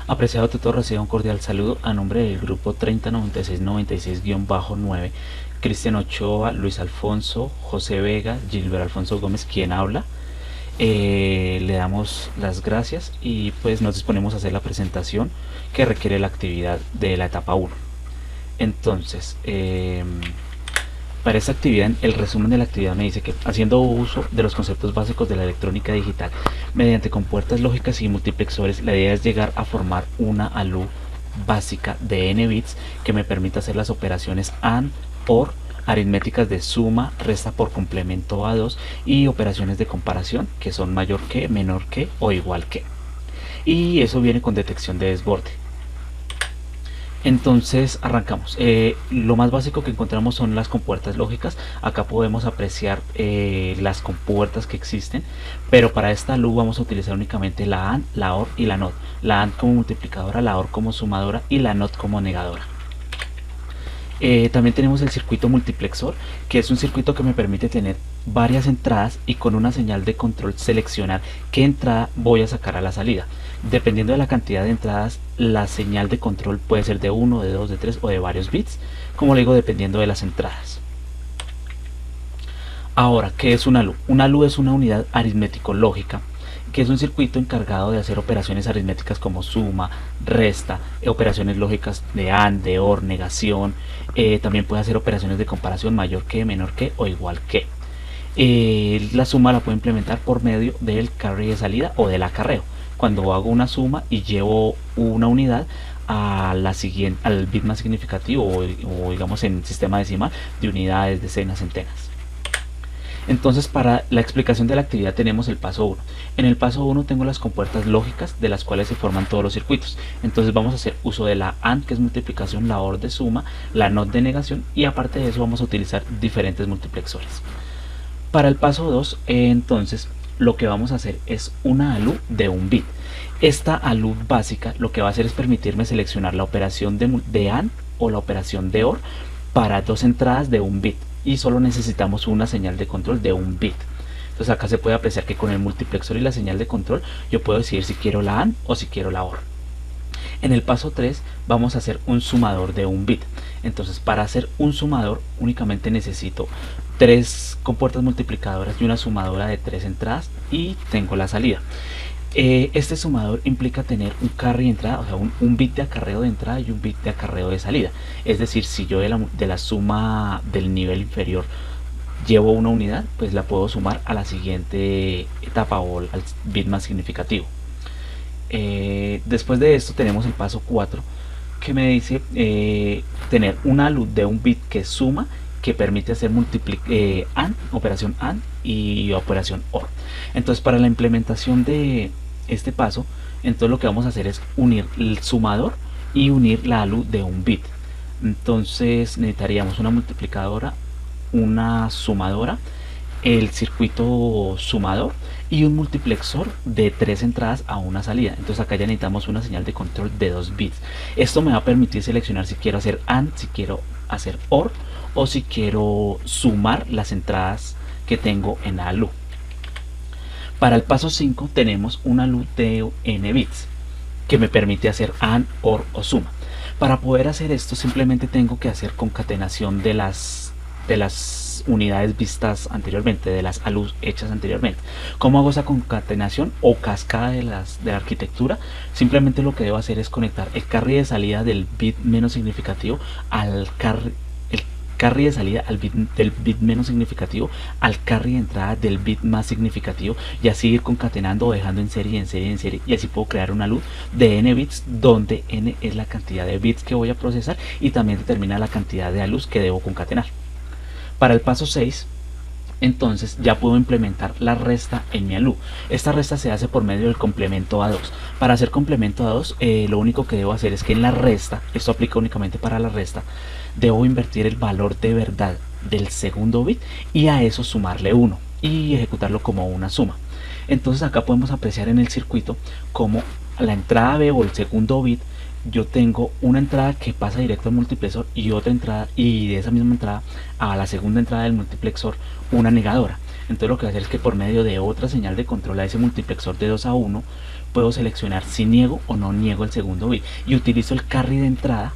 Apreciado tutor, reciba un cordial saludo a nombre del grupo 309696-9, Cristian Ochoa, Luis Alfonso, José Vega, Gilbert Alfonso Gómez, quien habla. Le damos las gracias y pues nos disponemos a hacer la presentación que requiere la actividad de la etapa 1. Entonces, para esta actividad, el resumen de la actividad me dice que haciendo uso de los conceptos básicos de la electrónica digital mediante compuertas lógicas y multiplexores, la idea es llegar a formar una ALU básica de n bits que me permita hacer las operaciones AND, OR, aritméticas de suma, resta por complemento a 2 y operaciones de comparación que son mayor que, menor que o igual que. Y eso viene con detección de desborde. Entonces arrancamos. Lo más básico que encontramos son las compuertas lógicas. Acá podemos apreciar las compuertas que existen, pero para esta ALU vamos a utilizar únicamente la AND, la OR y la NOT. La AND como multiplicadora, la OR como sumadora y la NOT como negadora. También tenemos el circuito multiplexor, que es un circuito que me permite tener varias entradas y con una señal de control seleccionar qué entrada voy a sacar a la salida. Dependiendo de la cantidad de entradas, la señal de control puede ser de 1, de 2, de 3 o de varios bits, como le digo, dependiendo de las entradas. Ahora, ¿qué es una ALU? Una ALU es una unidad aritmético-lógica, que es un circuito encargado de hacer operaciones aritméticas como suma, resta, operaciones lógicas de AND, de OR, negación. También puede hacer operaciones de comparación mayor que, menor que o igual que. La suma la puedo implementar por medio del carry de salida o del acarreo. Cuando hago una suma y llevo una unidad a la siguiente, al bit más significativo o digamos en sistema decimal de unidades, decenas, centenas. Entonces, para la explicación de la actividad tenemos el paso 1. En el paso 1 tengo las compuertas lógicas de las cuales se forman todos los circuitos. Entonces vamos a hacer uso de la AND, que es multiplicación, la OR de suma, la NOT de negación, y aparte de eso vamos a utilizar diferentes multiplexores. Para el paso 2, entonces, lo que vamos a hacer es una ALU de un bit. Esta ALU básica lo que va a hacer es permitirme seleccionar la operación de AND o la operación de OR para dos entradas de un bit, y solo necesitamos una señal de control de un bit. Entonces acá se puede apreciar que con el multiplexor y la señal de control yo puedo decidir si quiero la AND o si quiero la OR. En el paso 3 vamos a hacer un sumador de un bit. Entonces, para hacer un sumador únicamente necesito 3 compuertas multiplicadoras y una sumadora de 3 entradas y tengo la salida. Este sumador implica tener un carry de entrada, o sea, un bit de acarreo de entrada y un bit de acarreo de salida. Es decir, si yo de la suma del nivel inferior llevo una unidad, pues la puedo sumar a la siguiente etapa o al bit más significativo. Después de esto tenemos el paso 4, que me dice tener una ALU de un bit que suma, que permite hacer AND, operación AND y operación OR. Entonces, para la implementación de este paso, entonces lo que vamos a hacer es unir el sumador y unir la ALU de un bit. Entonces necesitaríamos una multiplicadora, una sumadora, el circuito sumador y un multiplexor de 3 entradas a una salida. Entonces acá ya necesitamos una señal de control de 2 bits. Esto me va a permitir seleccionar si quiero hacer AND, si quiero hacer OR o si quiero sumar las entradas que tengo en la ALU. Para el paso 5 tenemos una ALU de n bits que me permite hacer AND, OR o suma. Para poder hacer esto simplemente tengo que hacer concatenación de las unidades vistas anteriormente, de las ALUs hechas anteriormente. ¿Cómo hago esa concatenación o cascada de la arquitectura? Simplemente lo que debo hacer es conectar el carry de salida del bit menos significativo al carry de salida del bit menos significativo al carry de entrada del bit más significativo, y así ir concatenando o dejando en serie, en serie, en serie, y así puedo crear una ALU de n bits, donde n es la cantidad de bits que voy a procesar y también determina la cantidad de ALUs que debo concatenar. Para el paso 6, entonces ya puedo implementar la resta en mi ALU. Esta resta se hace por medio del complemento a 2. Para hacer complemento a 2, lo único que debo hacer es que en la resta, esto aplica únicamente para la resta, debo invertir el valor de verdad del segundo bit y a eso sumarle 1 y ejecutarlo como una suma. Entonces acá podemos apreciar en el circuito como la entrada B o el segundo bit, yo tengo una entrada que pasa directo al multiplexor y otra entrada, y de esa misma entrada a la segunda entrada del multiplexor una negadora. Entonces lo que voy a hacer es que por medio de otra señal de control a ese multiplexor de 2 a 1 puedo seleccionar si niego o no niego el segundo bit y utilizo el carry de entrada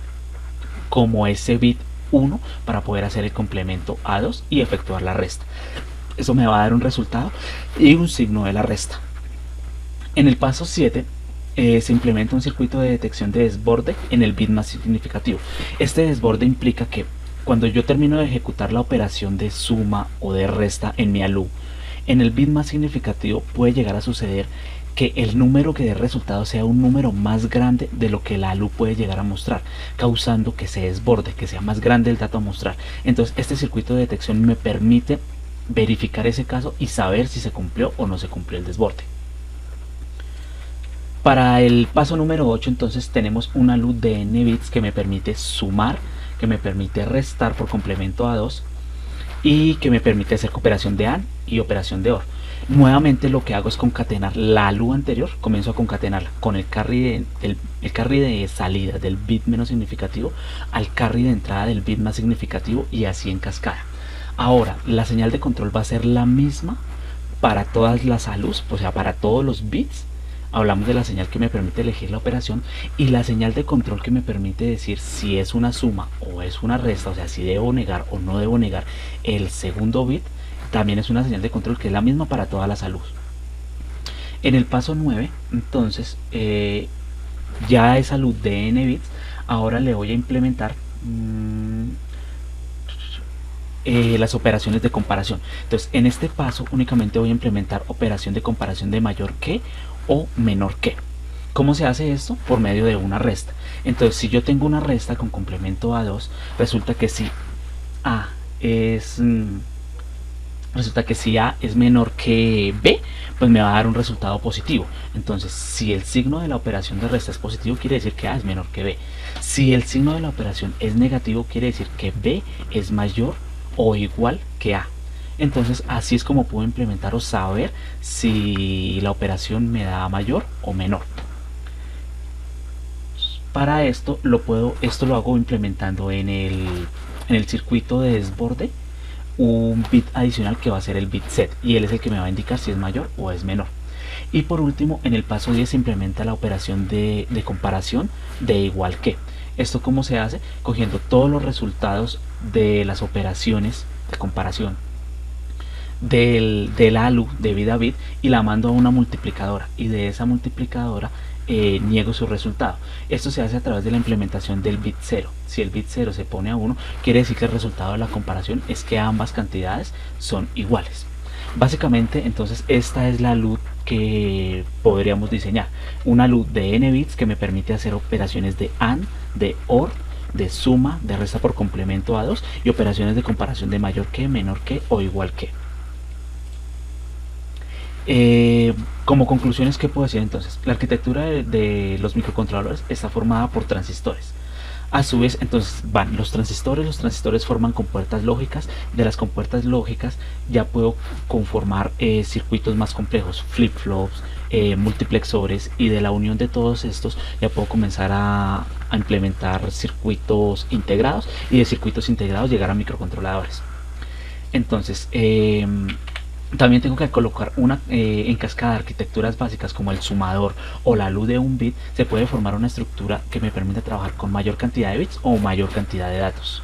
como ese bit 1 para poder hacer el complemento A2 y efectuar la resta. Eso me va a dar un resultado y un signo de la resta. En el paso 7 se implementa un circuito de detección de desborde en el bit más significativo. Este desborde implica que cuando yo termino de ejecutar la operación de suma o de resta en mi ALU, en el bit más significativo puede llegar a suceder que el número que dé resultado sea un número más grande de lo que la ALU puede llegar a mostrar, causando que se desborde, que sea más grande el dato a mostrar. Entonces este circuito de detección me permite verificar ese caso y saber si se cumplió o no se cumplió el desborde. Para el paso número 8 entonces tenemos una ALU de n bits que me permite sumar, que me permite restar por complemento A2 y que me permite hacer operación de AND y operación de OR. Nuevamente lo que hago es concatenar la ALU anterior, comienzo a concatenarla con el carry de salida del bit menos significativo al carry de entrada del bit más significativo y así en cascada. Ahora la señal de control va a ser la misma para todas las ALUs, o sea para todos los bits. Hablamos de la señal que me permite elegir la operación y la señal de control que me permite decir si es una suma o es una resta, o sea si debo negar o no debo negar el segundo bit. También es una señal de control que es la misma para todas las ALUs. En el paso 9 entonces ya esa ALU de n bits, ahora le voy a implementar las operaciones de comparación. Entonces en este paso únicamente voy a implementar operación de comparación de mayor que o menor que. ¿Cómo se hace esto? Por medio de una resta. Entonces si yo tengo una resta con complemento A2, resulta que si A es menor que B, pues me va a dar un resultado positivo. Entonces si el signo de la operación de resta es positivo, quiere decir que A es menor que B. Si el signo de la operación es negativo, quiere decir que B es mayor o igual que A. Entonces así es como puedo implementar o saber si la operación me da mayor o menor. Para esto lo hago implementando en el circuito de desborde un bit adicional que va a ser el bit set, y él es el que me va a indicar si es mayor o es menor. Y por último en el paso 10 se implementa la operación de comparación de igual que. Esto cómo se hace, cogiendo todos los resultados de las operaciones de comparación del ALU de bit a bit y la mando a una multiplicadora, y de esa multiplicadora niego su resultado. Esto se hace a través de la implementación del bit 0. Si el bit 0 se pone a 1, quiere decir que el resultado de la comparación es que ambas cantidades son iguales. Básicamente entonces esta es la ALU que podríamos diseñar, una ALU de n bits que me permite hacer operaciones de AND, de OR, de suma, de resta por complemento A2 y operaciones de comparación de mayor que, menor que o igual que. Como conclusiones, ¿qué puedo decir entonces? La arquitectura de los microcontroladores está formada por transistores. A su vez, entonces van los transistores forman compuertas lógicas. De las compuertas lógicas ya puedo conformar circuitos más complejos, flip-flops, multiplexores, y de la unión de todos estos ya puedo comenzar a implementar circuitos integrados, y de circuitos integrados llegar a microcontroladores. Entonces, también tengo que colocar en cascada arquitecturas básicas como el sumador o la ALU de un bit. Se puede formar una estructura que me permite trabajar con mayor cantidad de bits o mayor cantidad de datos.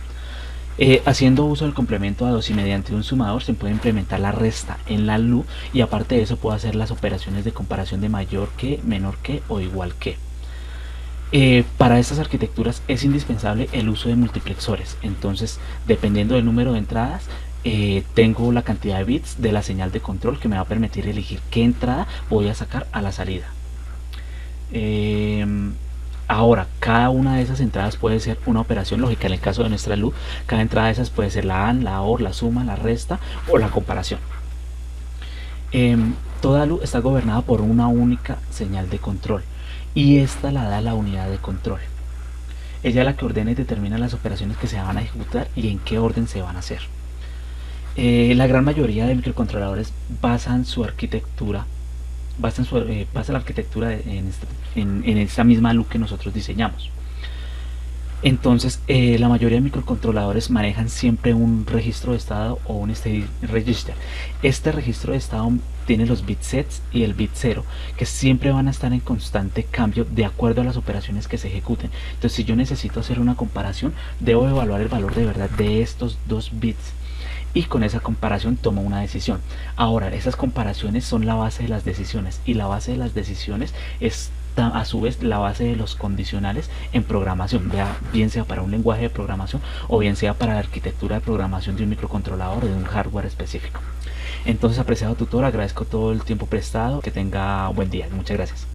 Haciendo uso del complemento A2 y mediante un sumador se puede implementar la resta en la ALU, y aparte de eso puedo hacer las operaciones de comparación de mayor que, menor que o igual que. Para estas arquitecturas es indispensable el uso de multiplexores. Entonces, dependiendo del número de entradas, tengo la cantidad de bits de la señal de control que me va a permitir elegir qué entrada voy a sacar a la salida. Ahora, cada una de esas entradas puede ser una operación lógica. En el caso de nuestra ALU, cada entrada de esas puede ser la AND, la OR, la suma, la resta o la comparación. Toda ALU está gobernada por una única señal de control, y esta la da la unidad de control. Ella es la que ordena y determina las operaciones que se van a ejecutar y en qué orden se van a hacer. La gran mayoría de microcontroladores basan la arquitectura en esta misma ALU que nosotros diseñamos. Entonces la mayoría de microcontroladores manejan siempre un registro de estado o un state register. Este registro de estado tiene los bit sets y el bit 0, que siempre van a estar en constante cambio de acuerdo a las operaciones que se ejecuten. Entonces, si yo necesito hacer una comparación, debo evaluar el valor de verdad de estos dos bits, y con esa comparación tomo una decisión. Ahora, esas comparaciones son la base de las decisiones, y la base de las decisiones es a su vez la base de los condicionales en programación, bien sea para un lenguaje de programación o bien sea para la arquitectura de programación de un microcontrolador o de un hardware específico. Entonces, apreciado tutor, agradezco todo el tiempo prestado, que tenga buen día, muchas gracias.